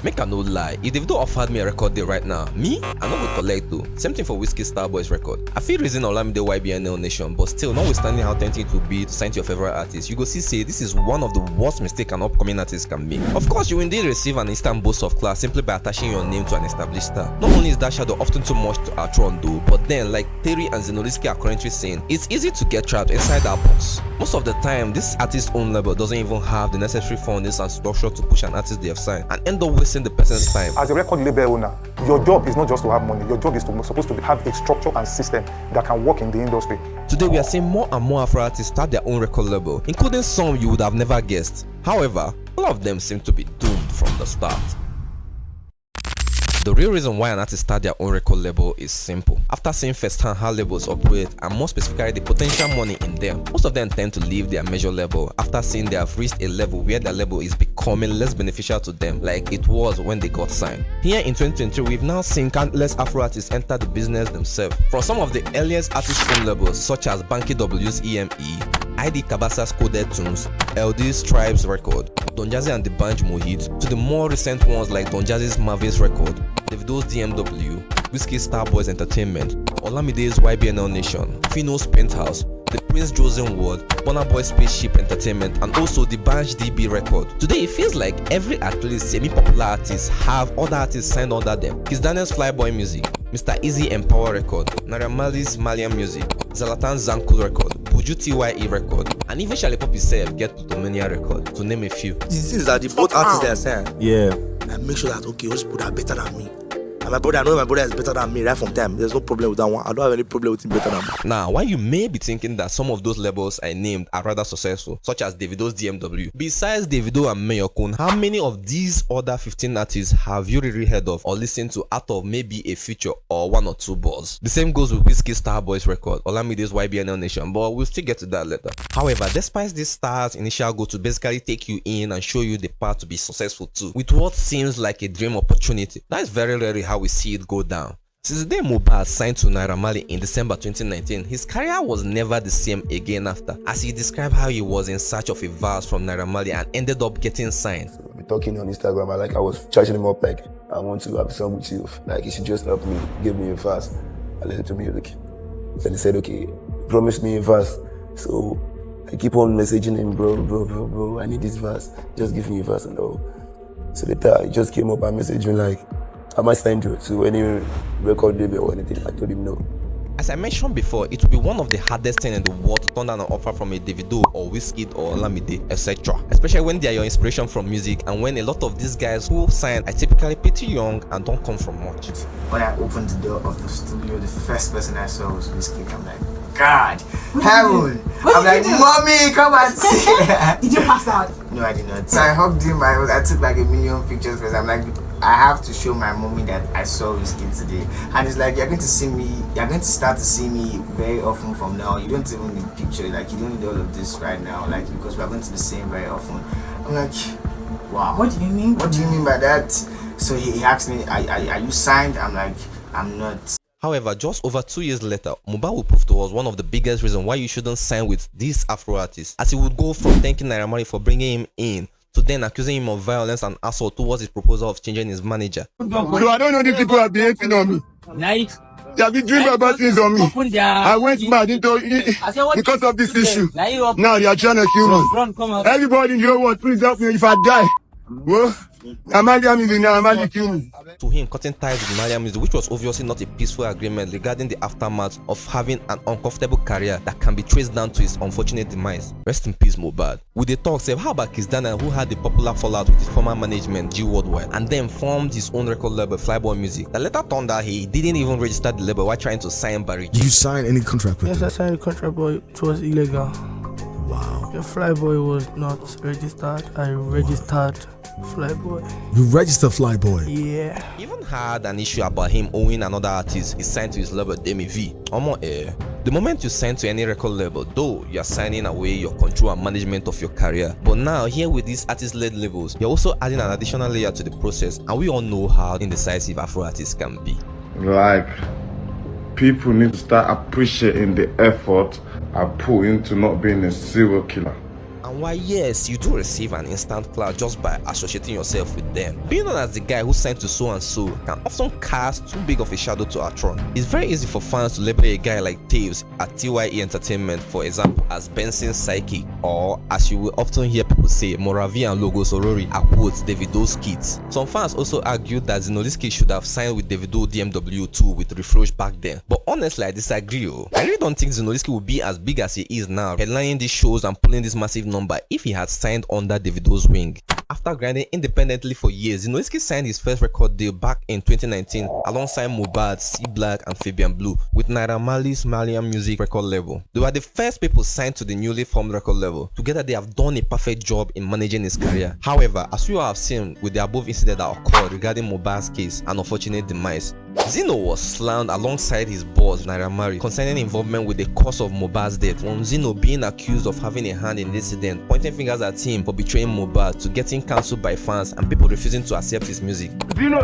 Make I no lie, if Davido offered me a record deal right now, me, I no go collect though. Same thing for Wizkid Starboy's record. I feel reason Olamide YBNL Nation, but still, notwithstanding how tempting it would be to sign to your favorite artist, you go see say this is one of the worst mistakes an upcoming artist can make. Of course, you indeed receive an instant boost of class simply by attaching your name to an established star. Not only is that shadow often too much to outrun though, but then like Terry and Zenoriski are currently saying, it's easy to get trapped inside that box. Most of the time, this artist's own label doesn't even have the necessary fundings and structure to push an artist they have signed and end up wasting the person's time. As a record label owner, your job is not just to have money. Your job is supposed to have a structure and system that can work in the industry. Today, we are seeing more and more Afro artists start their own record label, including some you would have never guessed. However, all of them seem to be doomed from the start. The real reason why an artist start their own record label is simple. After seeing firsthand how labels operate and more specifically the potential money in them, most of them tend to leave their major label after seeing they have reached a level where their label is becoming less beneficial to them like it was when they got signed. Here in 2023, we've now seen countless Afro artists enter the business themselves. From some of the earliest artist-owned labels such as Banky W's EME, ID Kabasa's Coded Tunes, LD's Tribes Record, Don Jazzy and the Banj Mohit, to the more recent ones like Don Jazzy's Marvin's Record, Davido's DMW, Wizkid Starboy's Entertainment, Olamide's YBNL Nation, Fino's Penthouse, the Prince Chosen World, Burna Boy Spaceship Entertainment, and also the Banj DB Record. Today it feels like every at least semi-popular artist have other artists signed under them. Kiss Daniel's Flyboy Music, Mr. Easy Empower Record, Naira Marley's Malian Music, Zalatan's Zanku Record, Buju TYE Record, and even Charlie Pop himself get Plutomania Record, to name a few. The things that the both artists they are saying. Yeah. And make sure that okay, those people are better than me. And my brother, I know my brother is better than me right from time. There's no problem with that one. I don't have any problem with him better than me. Now, while you may be thinking that some of those labels I named are rather successful, such as Davido's DMW, besides Davido and Mayokun, how many of these other 15 artists have you really heard of or listened to out of maybe a feature or one or two bars? The same goes with Wizkid Starboy's Record, Olamide's YBNL Nation, but we'll still get to that later. However, despite this star's initial goal to basically take you in and show you the path to be successful too, with what seems like a dream opportunity, that is very rarely how we see it go down. Since the day Mohbad signed to Naira Marley in December 2019, his career was never the same again after, as he described how he was in search of a verse from Naira Marley and ended up getting signed. So we're talking on Instagram, I was charging him up like, I want to have a song with you, like you should just help me, give me a verse. I listened to music. Then he said, okay, promise me a verse. So I keep on messaging him, bro, I need this verse, just give me a verse and all. So later he just came up and messaged me like, am I signed to any record label or anything? I told him no. As I mentioned before, it will be one of the hardest things in the world to turn down an offer from a Davido or Wizkid or Olamide, etc. Especially when they are your inspiration from music and when a lot of these guys who sign are typically pretty young and don't come from much. When I opened the door of the studio, the first person I saw was Wizkid. I'm like, God, heaven! I'm like, mommy, come and see. Did you pass out? No, I did not. So I hugged him. I took like 1 million pictures because I'm like, I have to show my mommy that I saw Wizkid today. And it's like, you're going to start to see me very often from now. You don't even need picture, like you don't need all of this right now, like because we're going to be seeing very often. I'm like, wow. What do you mean? What do you mean by that? So he asked me, are you signed? I'm like, I'm not. However, just over 2 years later, Mohbad will prove to us one of the biggest reasons why you shouldn't sign with these Afro artists, as he would go from thanking Naira Marley for bringing him in to then accusing him of violence and assault towards his proposal of changing his manager. So I don't know these people are behaving on me. They have been doing bad things on me. I went mad into because of this issue. Now they are trying to kill me. Everybody, you know what? Please help me if I die. Well, to him, cutting ties with Malian music, which was obviously not a peaceful agreement regarding the aftermath of having an uncomfortable career that can be traced down to his unfortunate demise. Rest in peace, Mohbad. With the talk, say, how about Kiss Daniel, who had the popular fallout with his former management, G Worldwide, and then formed his own record label, Flyboy Music, that later turned out he didn't even register the label while trying to sign Barry. Did you sign any contract with Yes, them? I signed a contract, but it was illegal. Wow. The Flyboy was not registered. I registered Flyboy. You registered Flyboy? Yeah. He even had an issue about him owing another artist he signed to his label, Demi V. The moment you sign to any record label, though, you are signing away your control and management of your career. But now, here with these artist-led labels, you're also adding an additional layer to the process, and we all know how indecisive Afro artists can be. Like, people need to start appreciating the effort I put into not being a serial killer. And while yes, you do receive an instant clout just by associating yourself with them, being known as the guy who signed to so and so can often cast too big of a shadow to our throne. It's very easy for fans to label a guy like Taves at TYE Entertainment, for example, as Benson's psychic, or as you will often hear people say, Moravian Logo Sorori are quotes Davido's kids. Some fans also argued that Wizkid should have signed with Davido DMW too with Refresh back then. But honestly, I disagree. I really don't think Wizkid would be as big as he is now, headlining these shows and pulling this massive number if he had signed under Davido's wing. After grinding independently for years, Wizkid signed his first record deal back in 2019 alongside Mohbad, C Black and Fabian Blue with Naira Marley's Malian Music record label. They were the first people signed to the newly formed record label. Together they have done a perfect job in managing his career. However, as you have seen with the above incident that occurred regarding Mohbad's case and unfortunate demise, Zino was slammed alongside his boss Naira Marley concerning involvement with the cause of Mohbad's death, from Zino being accused of having a hand in the incident, pointing fingers at him for betraying Mohbad, to getting cancelled by fans and people refusing to accept his music. Zino,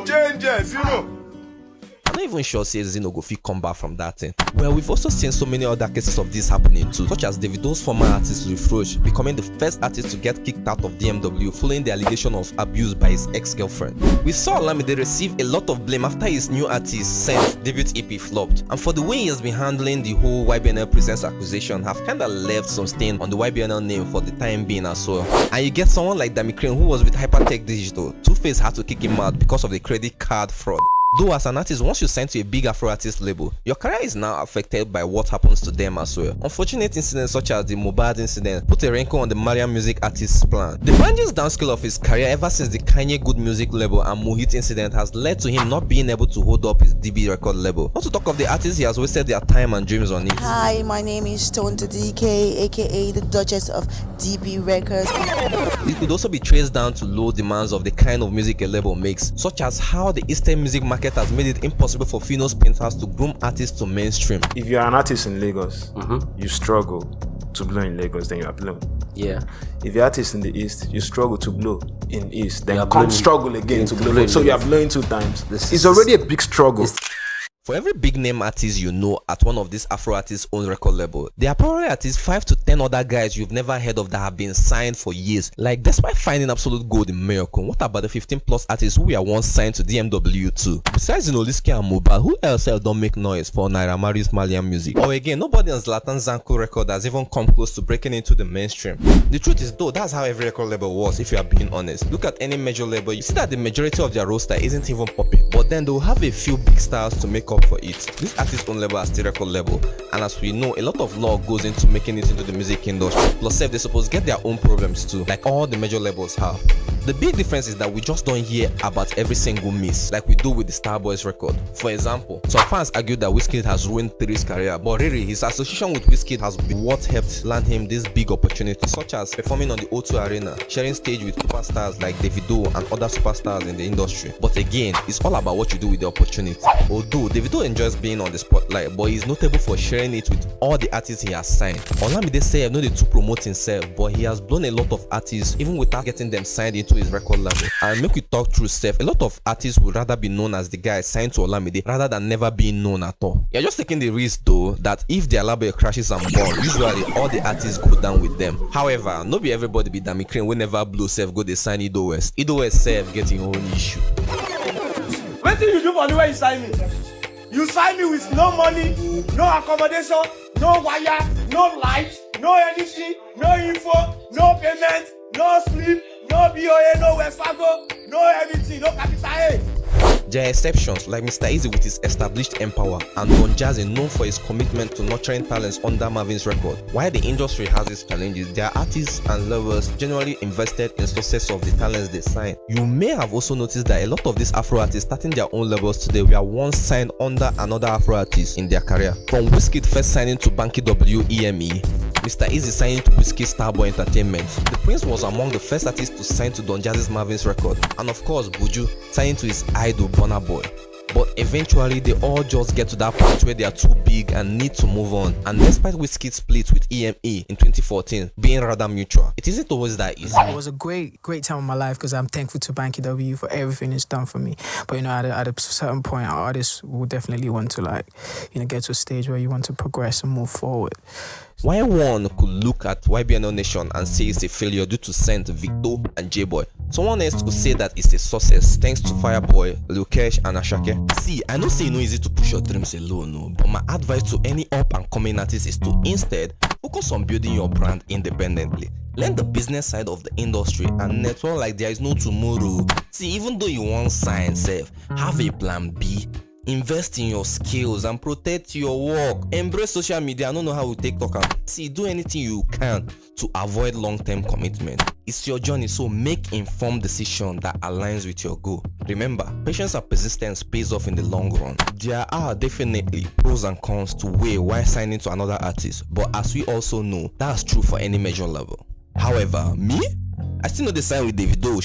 change it, Zino. I'm not even sure say Zino go fit come back from that thing. Well, we've also seen so many other cases of this happening too, such as Davido's former artist Refresh becoming the first artist to get kicked out of DMW following the allegation of abuse by his ex-girlfriend. We saw Olamide receive a lot of blame after his new artist Sense debut EP flopped, and for the way he has been handling the whole YBNL presents accusation have kinda left some stain on the YBNL name for the time being as well. And you get someone like Dami Crane who was with Hypertech Digital. Two-Face had to kick him out because of the credit card fraud. Though as an artist, once you sign to a big Afro artist label, your career is now affected by what happens to them as well. Unfortunate incidents such as the Mohbad incident put a wrinkle on the Malian music artist's plan. The branching downscale of his career ever since the Kanye Good Music label and Mohit incident has led to him not being able to hold up his DB record label. Not to talk of the artists he has wasted their time and dreams on it. Hi, my name is Stone to DK, aka the Duchess of DB Records. It could also be traced down to low demands of the kind of music a label makes, such as how the Eastern music market has made it impossible for female painters to groom artists to mainstream. If you're an artist in Lagos, you struggle to blow in Lagos, then you are blown. Yeah. If you're an artist in the East, you struggle to blow in East, then you can't struggle again to blow. So you are blowing 2 times. It's already a big struggle. For every big name artist you know at one of these Afro Artists-owned record label, there are probably at least 5 to 10 other guys you've never heard of that have been signed for years. Like, despite finding absolute gold in America, what about the 15 plus artists who were once signed to DMW too? Besides Wizkid and Mohbad, who else don't make noise for Naira Marley's Malian music? Or again, nobody on Zlatan Zanko record has even come close to breaking into the mainstream. The truth is though, that's how every record label was, if you are being honest. Look at any major label, you see that the majority of their roster isn't even popping, but then they'll have a few big stars to make up for it. This artist own level are still record level, and as we know, a lot of love goes into making it into the music industry. Plus they suppose get their own problems too, like all the major labels have. The big difference is that we just don't hear about every single miss like we do with the Starboys record. For example, some fans argue that Wizkid has ruined Three's career, but really his association with Wizkid has been what helped land him this big opportunity, such as performing on the O2 Arena, sharing stage with superstars like Davido and other superstars in the industry. But again, it's all about what you do with the opportunity. Although Davido enjoys being on the spotlight, but he's notable for sharing it with all the artists he has signed. Olamide said no need to promote himself, but he has blown a lot of artists even without getting them signed into his record label. And make we talk true self, a lot of artists would rather be known as the guy signed to Olamide rather than never being known at all. You're just taking the risk though that if their label crashes and burn, usually all the artists go down with them. However, no be everybody be Dami Crane wey never blow self go dey sign Ido West. Ido West self get him own issue. What did you do for the way you sign me? You sign me with no money, no accommodation, no wire, no light, no anything, no info, no payment, no sleep, no BOA, no West Fargo, no everything, no capital A. There are exceptions like Mr. Easy with his established Empower and Don Jazzy known for his commitment to nurturing talents under Marvin's record. While the industry has its challenges, there are artists and labels generally invested in success of the talents they sign. You may have also noticed that a lot of these Afro artists starting their own labels today were once signed under another Afro artist in their career. From Wizkid first signing to Banky WEME, Mr. Easy signing to Wizkid Starboy Entertainment. The Prince was among the first artists to sign to Don Jazzy's Marvin's record, and of course Buju signing to his idol Burna Boy. But but eventually they all just get to that point where they are too big and need to move on. And despite Wizkid's split with EME in 2014 being rather mutual, it isn't always that easy. It was a great time of my life because I'm thankful to Banky W for everything it's done for me. But at a certain point, artists will definitely want to get to a stage where you want to progress and move forward. Why one could look at YBNL Nation and say it's a failure due to Saint, Victor and J-Boy, someone else could say that it's a success thanks to Fireboy, Lil Kesh and Ashake. See, I know say it's not easy to push your dreams alone, no, but my advice to any up and coming artist is to instead focus on building your brand independently. Learn the business side of the industry and network like there is no tomorrow. See, even though you want sign safe, have a plan B. Invest in your skills and protect your work. Embrace social media. I don't know how we take talk. See, do anything you can to avoid long-term commitment. It's your journey, so make informed decision that aligns with your goal. Remember, patience and persistence pays off in the long run. There are definitely pros and cons to weigh while signing to another artist, but as we also know, that's true for any major level. However, me, I still know the sign with Davido,